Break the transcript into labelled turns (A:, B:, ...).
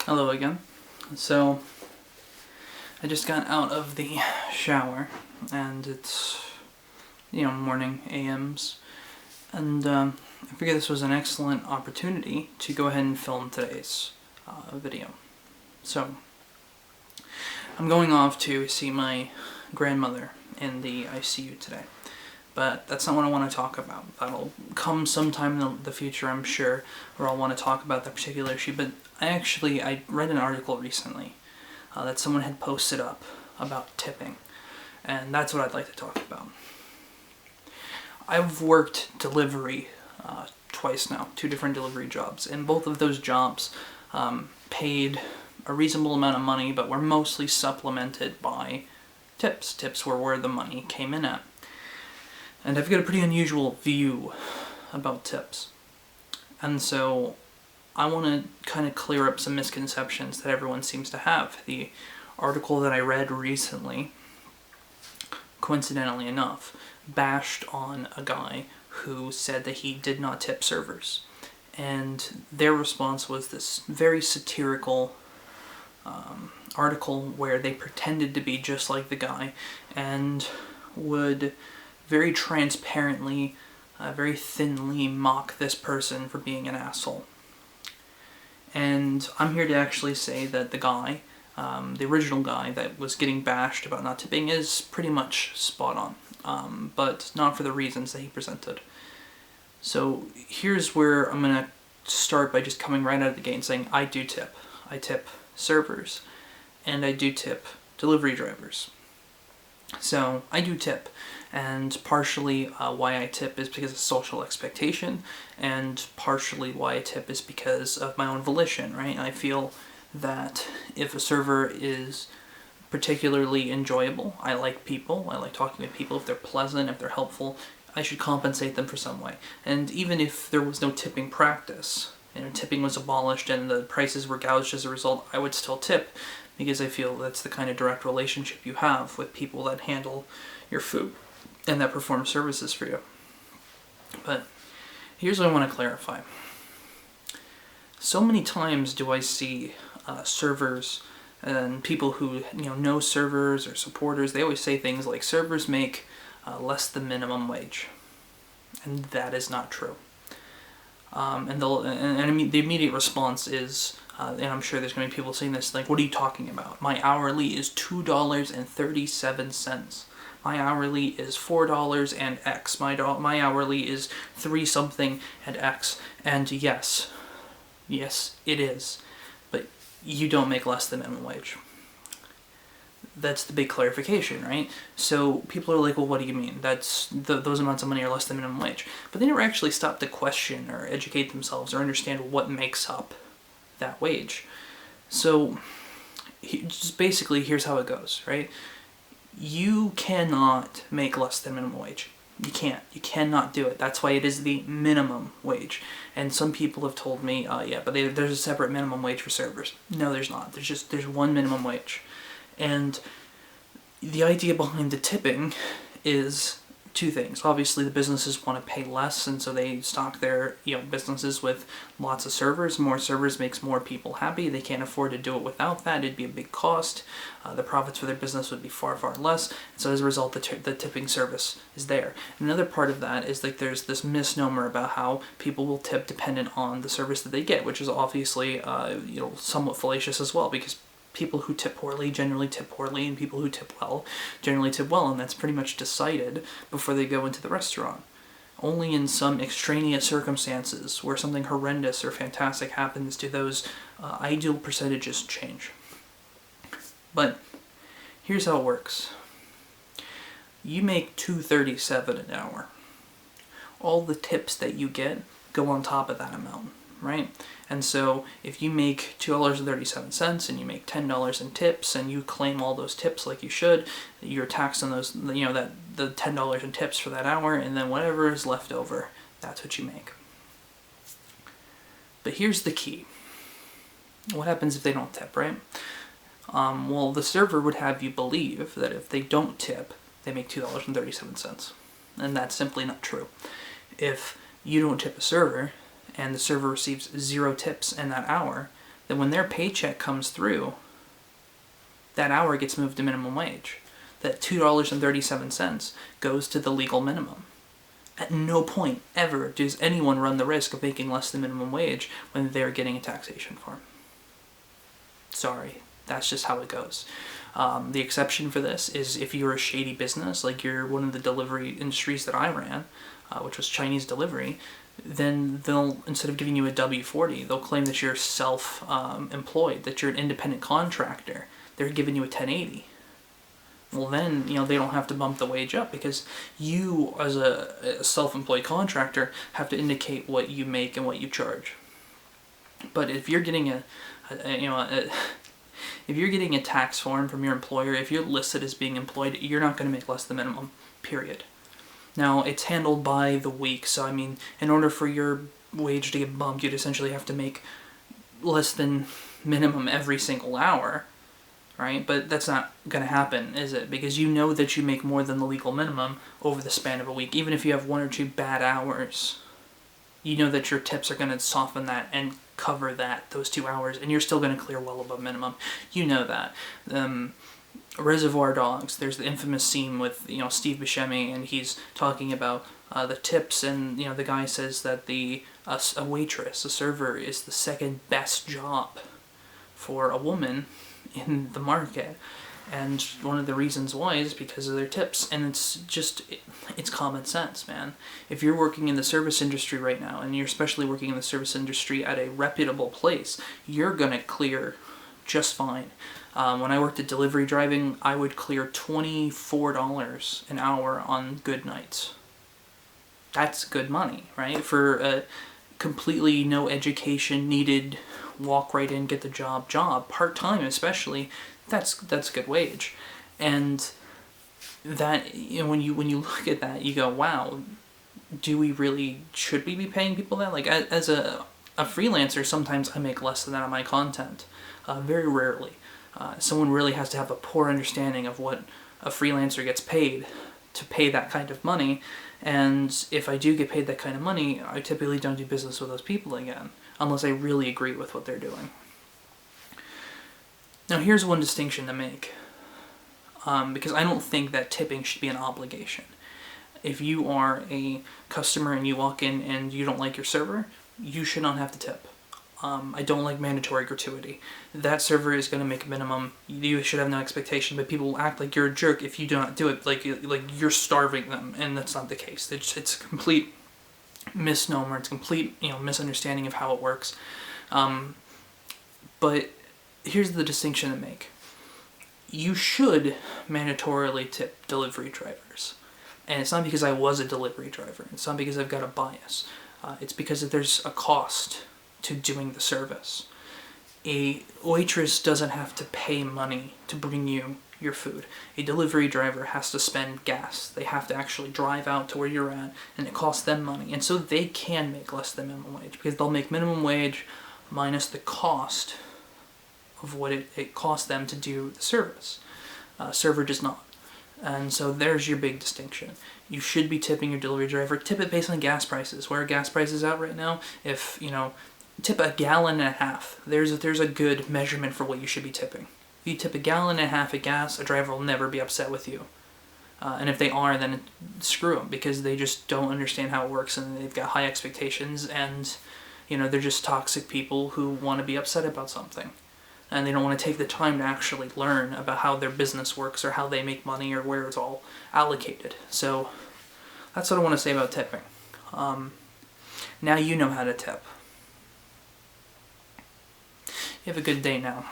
A: Hello again. So, I just got out of the shower, and it's, morning AMs, and I figured this was an excellent opportunity to go ahead and film today's video. So, I'm going off to see my grandmother in the ICU today, but that's not what I want to talk about. That'll come sometime in the future, I'm sure, where I'll want to talk about that particular issue, but I read an article recently that someone had posted up about tipping, and that's what I'd like to talk about. I've worked delivery twice now, 2 different delivery jobs, and both of those jobs paid a reasonable amount of money, but were mostly supplemented by tips. Tips were where the money came in at. And I've got a pretty unusual view about tips. And so I want to kind of clear up some misconceptions that everyone seems to have. The article that I read recently, coincidentally enough, bashed on a guy who said that he did not tip servers. And their response was this very satirical article where they pretended to be just like the guy and would very transparently, very thinly mock this person for being an asshole. And I'm here to actually say that the guy, the original guy that was getting bashed about not tipping, is pretty much spot on, but not for the reasons that he presented. So here's where I'm going to start by just coming right out of the gate and saying I do tip. I tip servers, and I do tip delivery drivers. So I do tip, and partially why I tip is because of social expectation, and partially why I tip is because of my own volition, right? I feel that if a server is particularly enjoyable, I like people, I like talking with people, if they're pleasant, if they're helpful, I should compensate them for some way. And even if there was no tipping practice, tipping was abolished and the prices were gouged as a result, I would still tip, because I feel that's the kind of direct relationship you have with people that handle your food and that perform services for you. But here's what I want to clarify. So many times do I see servers and people who know servers or supporters, they always say things like servers make less than minimum wage. And that is not true. And the immediate response is, and I'm sure there's going to be people saying this, like, what are you talking about? My hourly is $2.37. My hourly is $4 and X. My hourly is 3 something and X. And yes, it is. But you don't make less than minimum wage. That's the big clarification, right? So people are like, well, what do you mean? Those amounts of money are less than minimum wage. But they never actually stop to question or educate themselves or understand what makes up that wage. So just basically, here's how it goes, right? You cannot make less than minimum wage. You can't. You cannot do it. That's why it is the minimum wage. And some people have told me, yeah, but there's a separate minimum wage for servers. No, there's not. There's one minimum wage. And the idea behind the tipping is 2 things. Obviously, the businesses want to pay less, and so they stock their businesses with lots of servers. More servers makes more people happy. They can't afford to do it without that. It'd be a big cost. The profits for their business would be far, far less. And so as a result, the tipping service is there. And another part of that is like there's this misnomer about how people will tip dependent on the service that they get, which is obviously somewhat fallacious as well, because people who tip poorly generally tip poorly, and people who tip well generally tip well, and that's pretty much decided before they go into the restaurant. Only in some extraneous circumstances where something horrendous or fantastic happens do those ideal percentages change. But here's how it works. You make $2.37 an hour. All the tips that you get go on top of that amount, right? And so if you make $2.37 and you make $10 in tips and you claim all those tips like you should, you're taxed on those, the $10 in tips for that hour, and then whatever is left over, that's what you make. But here's the key. What happens if they don't tip, right? Well, the server would have you believe that if they don't tip, they make $2.37. And that's simply not true. If you don't tip a server, and the server receives 0 tips in that hour, then when their paycheck comes through, that hour gets moved to minimum wage. That $2.37 goes to the legal minimum. At no point ever does anyone run the risk of making less than minimum wage when they're getting a taxation form. Sorry, that's just how it goes. The exception for this is if you're a shady business, like you're one of the delivery industries that I ran, which was Chinese delivery, then they'll, instead of giving you a W-40, they'll claim that you're self-employed, that you're an independent contractor. They're giving you a 1080. Well then, they don't have to bump the wage up because you, as a self-employed contractor, have to indicate what you make and what you charge. But if you're getting if you're getting a tax form from your employer, if you're listed as being employed, you're not going to make less than minimum, period. Now, it's handled by the week, so I mean, in order for your wage to get bumped, you'd essentially have to make less than minimum every single hour, right? But that's not going to happen, is it? Because you know that you make more than the legal minimum over the span of a week. Even if you have 1 or 2 bad hours, you know that your tips are going to soften that and cover those 2 hours, and you're still going to clear well above minimum. You know that. Reservoir Dogs, there's the infamous scene with Steve Buscemi, and he's talking about the tips, and the guy says that a waitress, a server, is the second best job for a woman in the market, and one of the reasons why is because of their tips. And it's common sense, man. If you're working in the service industry right now, and you're especially working in the service industry at a reputable place, you're gonna clear just fine. When I worked at delivery driving, I would clear $24 an hour on good nights. That's good money, right? For a completely no education needed, walk right in, get the job, part-time especially, that's good wage. And that, when you look at that, you go, wow, should we be paying people that? Like, as a freelancer, sometimes I make less than that on my content. Very rarely. Someone really has to have a poor understanding of what a freelancer gets paid to pay that kind of money, and if I do get paid that kind of money, I typically don't do business with those people again, unless I really agree with what they're doing. Now here's one distinction to make, because I don't think that tipping should be an obligation. If you are a customer and you walk in and you don't like your server, you should not have to tip. I don't like mandatory gratuity. That server is going to make a minimum. You should have no expectation, but people will act like you're a jerk if you do not do it, like you're starving them, and that's not the case. It's a complete misnomer. It's a complete misunderstanding of how it works. But here's the distinction to make. You should mandatorily tip delivery drivers, and it's not because I was a delivery driver. It's not because I've got a bias. It's because there's a cost to doing the service. A waitress doesn't have to pay money to bring you your food. A delivery driver has to spend gas. They have to actually drive out to where you're at, and it costs them money. And so they can make less than minimum wage, because they'll make minimum wage minus the cost of what it costs them to do the service. Server does not. And so there's your big distinction. You should be tipping your delivery driver. Tip it based on gas prices. Where are gas prices at right now? If, tip a gallon and a half. There's a good measurement for what you should be tipping. If you tip a gallon and a half of gas, a driver will never be upset with you. And if they are, then screw them, because they just don't understand how it works, and they've got high expectations, and they're just toxic people who want to be upset about something. And they don't want to take the time to actually learn about how their business works, or how they make money, or where it's all allocated. So that's what I want to say about tipping. Now you know how to tip. You have a good day now.